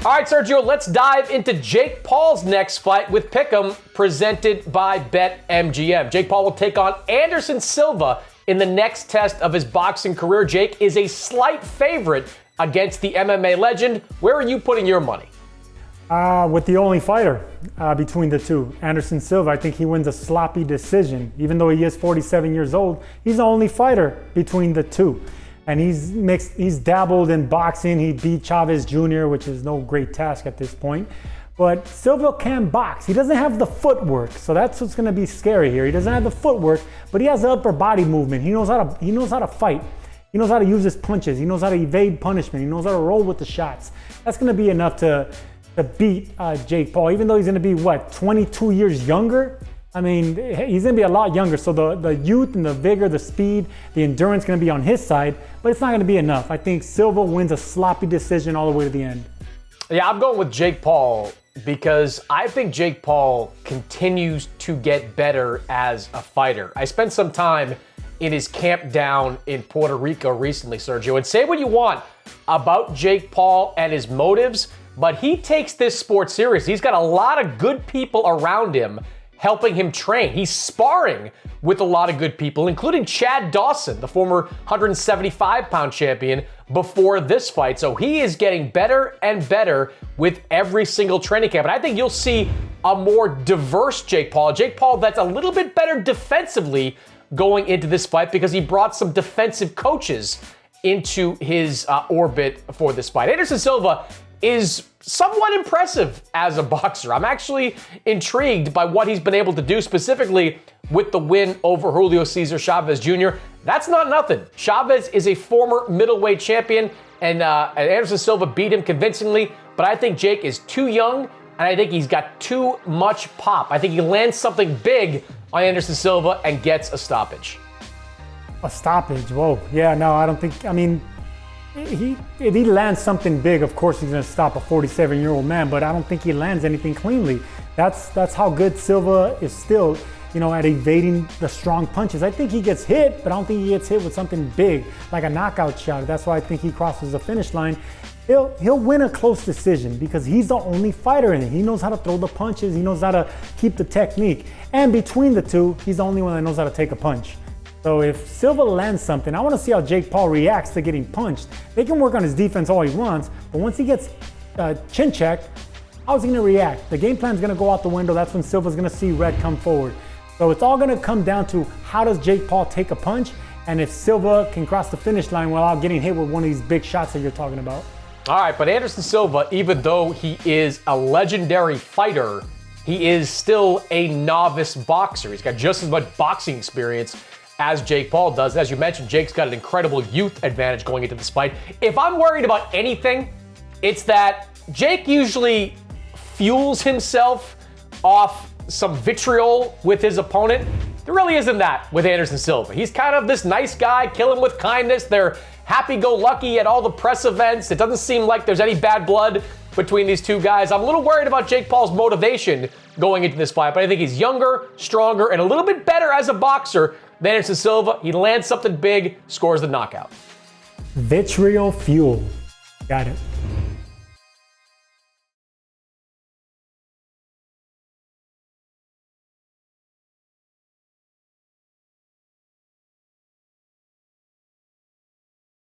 All right, Sergio, let's dive into Jake Paul's next fight with Pick'em, presented by BetMGM. Jake Paul will take on Anderson Silva in the next test of his boxing career. Jake is a slight favorite against the MMA legend. Where are you putting your money? With the only fighter between the two, Anderson Silva. I think he wins a sloppy decision. Even though he is 47 years old, he's the only fighter between the two. And he's dabbled in boxing. He beat Chavez Jr., which is no great task at this point. But Silva can box. He doesn't have the footwork, so that's what's going to be scary here. He doesn't have the footwork, but he has the upper body movement. He knows how to fight. He knows how to use his punches. He knows how to evade punishment. He knows how to roll with the shots. That's going to be enough to beat Jake Paul, even though he's going to be, 22 years younger? I mean, he's going to be a lot younger, so the youth and the vigor, the speed, the endurance going to be on his side, but it's not going to be enough. I think Silva wins a sloppy decision all the way to the end. Yeah, I'm going with Jake Paul because I think Jake Paul continues to get better as a fighter. I spent some time in his camp down in Puerto Rico recently, Sergio, and say what you want about Jake Paul and his motives, but he takes this sport seriously. He's got a lot of good people around him helping him train. He's sparring with a lot of good people, including Chad Dawson, the former 175-pound champion, before this fight. So he is getting better and better with every single training camp. And I think you'll see a more diverse Jake Paul that's a little bit better defensively going into this fight because he brought some defensive coaches into his orbit for this fight. Anderson Silva is somewhat impressive as a boxer. I'm actually intrigued by what he's been able to do, specifically with the win over Julio Cesar Chavez Jr. That's not nothing. Chavez is a former middleweight champion, and Anderson Silva beat him convincingly, but I think Jake is too young, and I think he's got too much pop. I think he lands something big on Anderson Silva and gets a stoppage. A stoppage? Whoa. Yeah, no, I don't think, if he lands something big, of course he's going to stop a 47-year-old man, but I don't think he lands anything cleanly. That's how good Silva is still, at evading the strong punches. I think he gets hit, but I don't think he gets hit with something big, like a knockout shot. That's why I think he crosses the finish line. He'll win a close decision because he's the only fighter in it. He knows how to throw the punches. He knows how to keep the technique. And between the two, he's the only one that knows how to take a punch. So if Silva lands something, I want to see how Jake Paul reacts to getting punched. They can work on his defense all he wants, but once he gets chin checked, how's he going to react? The game plan's going to go out the window. That's when Silva's going to see red come forward. So it's all going to come down to how does Jake Paul take a punch, and if Silva can cross the finish line without getting hit with one of these big shots that you're talking about. All right, but Anderson Silva, even though he is a legendary fighter, he is still a novice boxer. He's got just as much boxing experience as Jake Paul does. As you mentioned, Jake's got an incredible youth advantage going into this fight. If I'm worried about anything, it's that Jake usually fuels himself off some vitriol with his opponent. There really isn't that with Anderson Silva. He's kind of this nice guy, kill him with kindness. They're happy-go-lucky at all the press events. It doesn't seem like there's any bad blood between these two guys. I'm a little worried about Jake Paul's motivation going into this fight, but I think he's younger, stronger, and a little bit better as a boxer than Anderson Silva. He lands something big, scores the knockout. Vitriol fuel. Got it.